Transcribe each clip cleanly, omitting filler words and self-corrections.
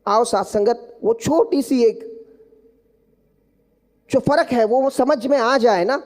आओ साथ संगत, वो छोटी सी एक जो फर्क है वो समझ में आ जाए ना,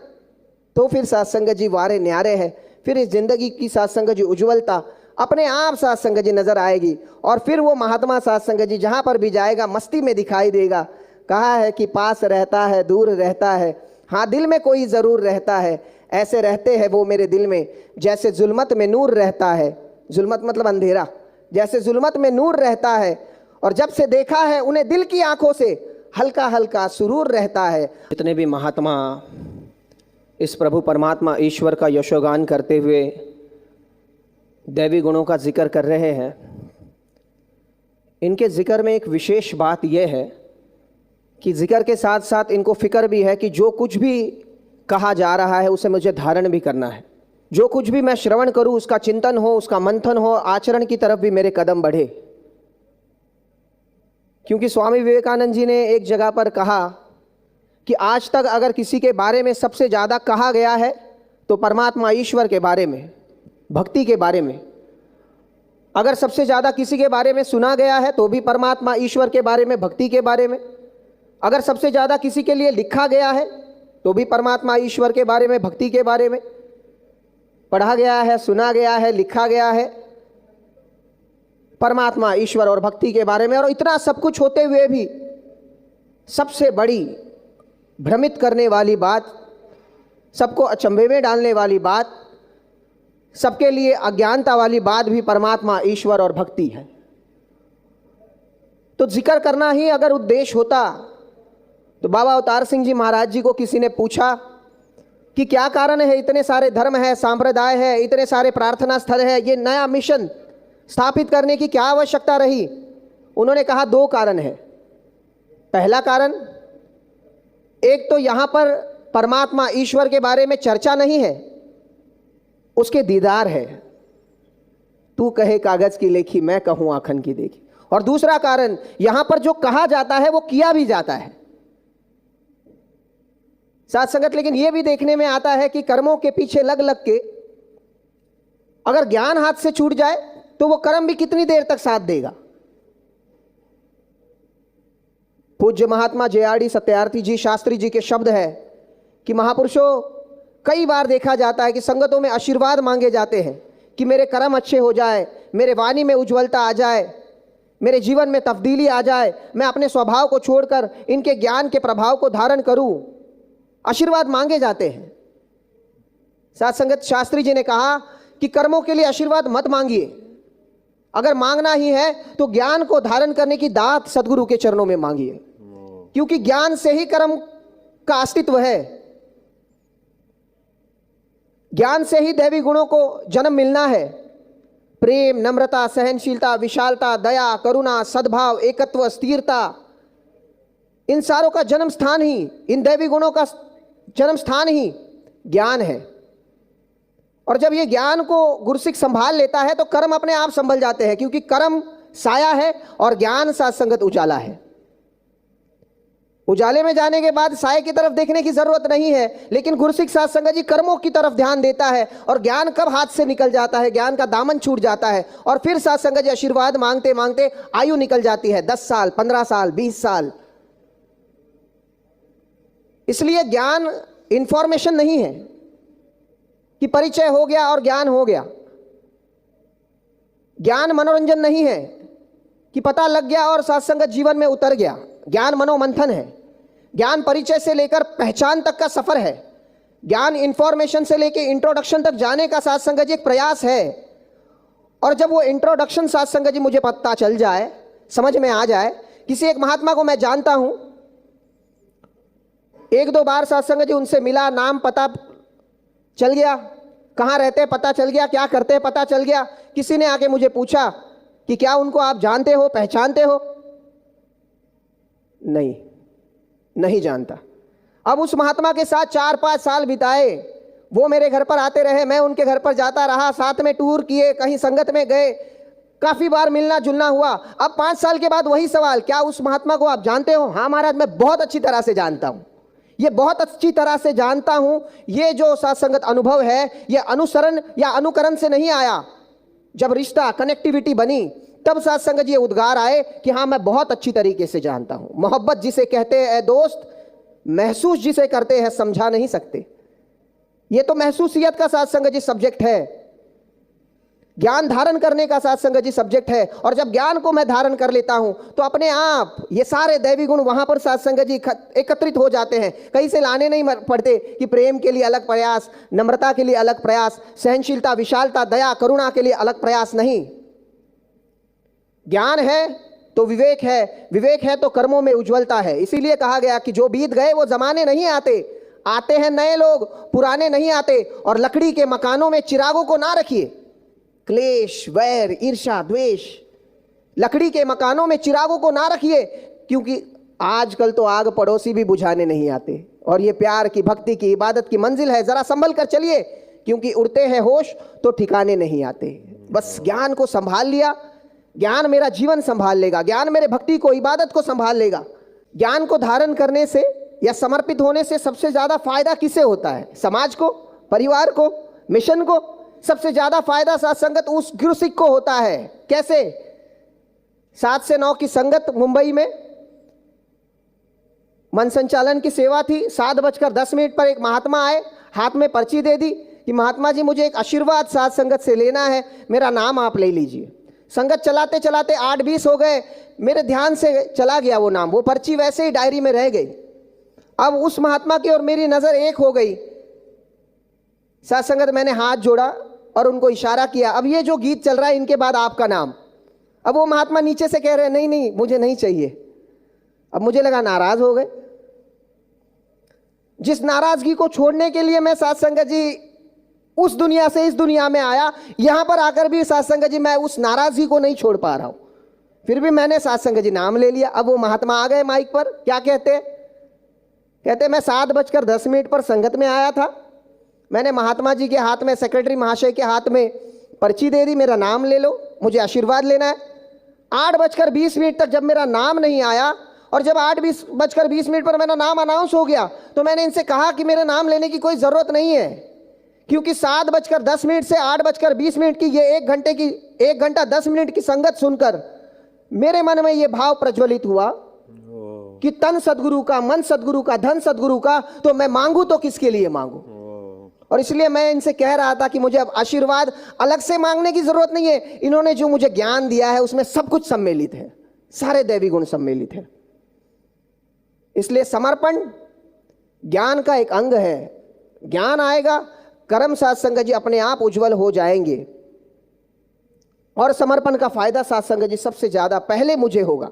तो फिर साथ संगत जी वारे न्यारे है। फिर इस जिंदगी की साथ संगत जी उज्ज्वलता अपने आप साथ संगत जी नजर आएगी। और फिर वो महात्मा साथ संगत जी जहां पर भी जाएगा मस्ती में दिखाई देगा। कहा है कि पास रहता है दूर रहता है, हाँ दिल में कोई जरूर रहता है। ऐसे रहते हैं वो मेरे दिल में जैसे जुल्मत में नूर रहता है। जुल्मत मतलब अंधेरा, जैसे जुल्मत में नूर रहता है। और जब से देखा है उन्हें दिल की आंखों से हल्का हल्का सुरूर रहता है। जितने भी महात्मा इस प्रभु परमात्मा ईश्वर का यशोगान करते हुए दैवी गुणों का जिक्र कर रहे हैं, इनके जिक्र में एक विशेष बात यह है कि जिक्र के साथ साथ इनको फिक्र भी है कि जो कुछ भी कहा जा रहा है उसे मुझे धारण भी करना है। जो कुछ भी मैं श्रवण करूं उसका चिंतन हो, उसका मंथन हो, आचरण की तरफ भी मेरे कदम बढ़े। क्योंकि स्वामी विवेकानंद जी ने एक जगह पर कहा कि आज तक अगर किसी के बारे में सबसे ज़्यादा कहा गया है तो परमात्मा ईश्वर के बारे में, भक्ति के बारे में। अगर सबसे ज़्यादा किसी के बारे में सुना गया है तो भी परमात्मा ईश्वर के बारे में, भक्ति के बारे में। अगर सबसे ज़्यादा किसी के लिए लिखा गया है तो भी परमात्मा ईश्वर के बारे में, भक्ति के बारे में पढ़ा गया है, सुना गया है, लिखा गया है परमात्मा ईश्वर और भक्ति के बारे में। और इतना सब कुछ होते हुए भी सबसे बड़ी भ्रमित करने वाली बात, सबको अचंभे में डालने वाली बात, सबके लिए अज्ञानता वाली बात भी परमात्मा ईश्वर और भक्ति है। तो जिक्र करना ही अगर उद्देश्य होता तो बाबा अवतार सिंह जी महाराज जी को किसी ने पूछा कि क्या कारण है, इतने सारे धर्म है, सांप्रदाय है, इतने सारे प्रार्थना स्थल है, ये नया मिशन स्थापित करने की क्या आवश्यकता रही? उन्होंने कहा दो कारण है। पहला कारण, एक तो यहां पर परमात्मा ईश्वर के बारे में चर्चा नहीं है, उसके दीदार है। तू कहे कागज की लेखी, मैं कहूं आखन की देखी। और दूसरा कारण, यहां पर जो कहा जाता है वो किया भी जाता है साथ संगत। लेकिन यह भी देखने में आता है कि कर्मों के पीछे लग लग के अगर ज्ञान हाथ से छूट जाए तो वो कर्म भी कितनी देर तक साथ देगा। पूज्य महात्मा जे.आर.डी. सत्यार्थी जी शास्त्री जी के शब्द है कि महापुरुषों, कई बार देखा जाता है कि संगतों में आशीर्वाद मांगे जाते हैं कि मेरे कर्म अच्छे हो जाए, मेरे वाणी में उज्ज्वलता आ जाए, मेरे जीवन में तब्दीली आ जाए, मैं अपने स्वभाव को छोड़कर इनके ज्ञान के प्रभाव को धारण करूं। आशीर्वाद मांगे जाते हैं साथ संगत। शास्त्री जी ने कहा कि कर्मों के लिए आशीर्वाद मत मांगिए, अगर मांगना ही है तो ज्ञान को धारण करने की दात सदगुरु के चरणों में मांगिए, क्योंकि ज्ञान से ही कर्म का अस्तित्व है। ज्ञान से ही दैवी गुणों को जन्म मिलना है। प्रेम, नम्रता, सहनशीलता, विशालता, दया, करुणा, सद्भाव, एकत्व, स्थिरता, इन सारों का जन्म स्थान ही, इन दैवी गुणों का जन्म स्थान ही ज्ञान है। और जब ये ज्ञान को गुरसिक संभाल लेता है तो कर्म अपने आप संभल जाते हैं, क्योंकि कर्म साया है और ज्ञान साथ संगत उजाला है। उजाले में जाने के बाद साये की तरफ देखने की जरूरत नहीं है, लेकिन गुरसिक साथ संगत जी कर्मों की तरफ ध्यान देता है। और ज्ञान कब हाथ से निकल जाता है, ज्ञान का दामन छूट जाता है और फिर साथ संगत जी आशीर्वाद मांगते मांगते आयु निकल जाती है, 10 साल, 15 साल, 20 साल। इसलिए ज्ञान इंफॉर्मेशन नहीं है कि परिचय हो गया और ज्ञान हो गया। ज्ञान मनोरंजन नहीं है कि पता लग गया और साथ संगत जीवन में उतर गया। ज्ञान मनोमंथन है। ज्ञान परिचय से लेकर पहचान तक का सफर है। ज्ञान इंफॉर्मेशन से लेकर इंट्रोडक्शन तक जाने का साथ संगत जी एक प्रयास है। और जब वो इंट्रोडक्शन साथ संगत जी मुझे पता चल जाए, समझ में आ जाए, किसी एक महात्मा को मैं जानता हूं, 1-2 बार साथ संगत जी उनसे मिला, नाम पता चल गया, कहाँ रहते पता चल गया, क्या करते पता चल गया। किसी ने आके मुझे पूछा कि क्या उनको आप जानते हो, पहचानते हो? नहीं जानता। अब उस महात्मा के साथ 4-5 साल बिताए, वो मेरे घर पर आते रहे, मैं उनके घर पर जाता रहा, साथ में टूर किए, कहीं संगत में गए, काफी बार मिलना जुलना हुआ। अब 5 साल के बाद वही सवाल, क्या उस महात्मा को आप जानते हो? हाँ महाराज, मैं बहुत अच्छी तरह से जानता हूं, ये बहुत अच्छी तरह से जानता हूं। ये जो साथ संगत अनुभव है, ये अनुसरण या अनुकरण से नहीं आया। जब रिश्ता, कनेक्टिविटी बनी, तब साथ संगत जी ये उद्गार आए कि हाँ मैं बहुत अच्छी तरीके से जानता हूं। मोहब्बत जिसे कहते हैं दोस्त, महसूस जिसे करते हैं समझा नहीं सकते। ये तो महसूसियत का साथ संगत जी सब्जेक्ट है, ज्ञान धारण करने का साथ संगत जी सब्जेक्ट है। और जब ज्ञान को मैं धारण कर लेता हूं तो अपने आप ये सारे दैवी गुण वहां पर साथ संगत जी एकत्रित हो जाते हैं। कहीं से लाने नहीं पड़ते कि प्रेम के लिए अलग प्रयास, नम्रता के लिए अलग प्रयास, सहनशीलता, विशालता, दया, करुणा के लिए अलग प्रयास नहीं। ज्ञान है तो विवेक है, विवेक है तो कर्मों में उज्ज्वलता है। इसीलिए कहा गया कि जो बीत गए वो जमाने नहीं आते, आते हैं नए लोग, पुराने नहीं आते। और लकड़ी के मकानों में चिरागों को ना रखिए, क्लेश, वैर, ईर्ष्या, द्वेष, लकड़ी के मकानों में चिरागों को ना रखिए, क्योंकि आजकल तो आग पड़ोसी भी बुझाने नहीं आते। और ये प्यार की, भक्ति की, इबादत की मंजिल है, जरा संभल कर चलिए, क्योंकि उड़ते हैं होश तो ठिकाने नहीं आते। बस ज्ञान को संभाल लिया, ज्ञान मेरा जीवन संभाल लेगा, ज्ञान मेरे भक्ति को, इबादत को संभाल लेगा। ज्ञान को धारण करने से या समर्पित होने से सबसे ज्यादा फायदा किसे होता है? समाज को, परिवार को, मिशन को। सबसे ज्यादा फायदा साथ संगत उस गुरु सिख को होता है। कैसे? 7 से 9 की संगत मुंबई में मन संचालन की सेवा थी। 7:10 पर एक महात्मा आए, हाथ में पर्ची दे दी कि महात्मा जी मुझे एक आशीर्वाद साथ संगत से लेना है, मेरा नाम आप ले लीजिए। संगत चलाते चलाते 8-20 हो गए, मेरे ध्यान से चला गया वो नाम, वो पर्ची वैसे ही डायरी में रह गई। अब उस महात्मा की और मेरी नजर एक हो गई। साथ संगत मैंने हाथ जोड़ा और उनको इशारा किया, अब ये जो गीत चल रहा है इनके बाद आपका नाम। अब वो महात्मा नीचे से कह रहे हैं नहीं नहीं मुझे नहीं चाहिए। अब मुझे लगा नाराज हो गए। जिस नाराजगी को छोड़ने के लिए मैं साथ संगत जी उस दुनिया से इस दुनिया में आया, यहां पर आकर भी साथ संगत जी मैं उस नाराजगी को नहीं छोड़ पा रहा हूं। फिर भी मैंने साथ संगत जी नाम ले लिया। अब वो महात्मा आ गए माइक पर, क्या कहते? कहते मैं 7:10 पर संगत में आया था, मैंने महात्मा जी के हाथ में, सेक्रेटरी महाशय के हाथ में पर्ची दे दी, मेरा नाम ले लो, मुझे आशीर्वाद लेना है। 8:20 तक जब मेरा नाम नहीं आया और जब 8:20 पर मेरा नाम अनाउंस हो गया तो मैंने इनसे कहा कि मेरे नाम लेने की कोई ज़रूरत नहीं है, क्योंकि 7:10 से 8:20 की ये 1 घंटा 10 मिनट की संगत सुनकर मेरे मन में ये भाव प्रज्वलित हुआ कि तन सदगुरु का, मन सदगुरु का, धन सदगुरु का, तो मैं मांगू तो किसके लिए मांगू। और इसलिए मैं इनसे कह रहा था कि मुझे अब आशीर्वाद अलग से मांगने की जरूरत नहीं है, इन्होंने जो मुझे ज्ञान दिया है उसमें सब कुछ सम्मिलित है, सारे दैवी गुण सम्मिलित है। इसलिए समर्पण ज्ञान का एक अंग है। ज्ञान आएगा, कर्म साथ संगत जी अपने आप उज्जवल हो जाएंगे। और समर्पण का फायदा साथ संगत जी सबसे ज्यादा पहले मुझे होगा।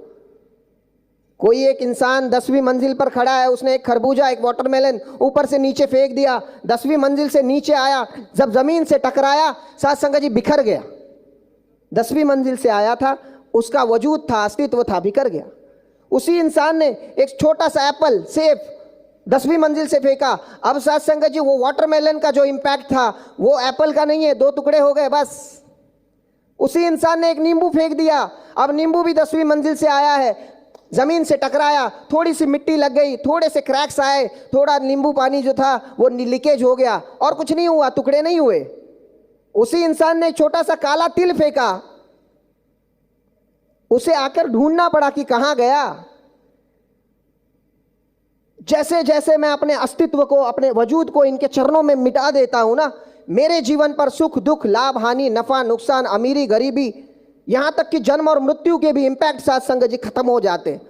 कोई एक इंसान 10वीं मंजिल पर खड़ा है, उसने एक खरबूजा, एक वाटरमेलन ऊपर से नीचे फेंक दिया, 10वीं मंजिल से नीचे आया, जब जमीन से टकराया साथ संगत जी बिखर गया। 10वीं मंजिल से आया था, उसका वजूद था, अस्तित्व था, बिखर गया। उसी इंसान ने एक छोटा सा एप्पल, सेब 10वीं मंजिल से फेंका, अब साथ संगत जी वो वाटरमेलन का जो इंपैक्ट था वो एप्पल का नहीं है, 2 टुकड़े हो गए बस। उसी इंसान ने एक नींबू फेंक दिया, अब नींबू भी 10वीं मंजिल से आया है, जमीन से टकराया, थोड़ी सी मिट्टी लग गई, थोड़े से क्रैक्स आए, थोड़ा नींबू पानी जो था वो लीकेज हो गया, और कुछ नहीं हुआ, टुकड़े नहीं हुए। उसी इंसान ने छोटा सा काला तिल फेंका, उसे आकर ढूंढना पड़ा कि कहां गया। जैसे जैसे मैं अपने अस्तित्व को, अपने वजूद को इनके चरणों में मिटा देता हूं ना, मेरे जीवन पर सुख दुख, लाभ हानि, नफा नुकसान, अमीरी गरीबी, यहां तक कि जन्म और मृत्यु के भी इंपैक्ट साथ संगत जी खत्म हो जाते हैं।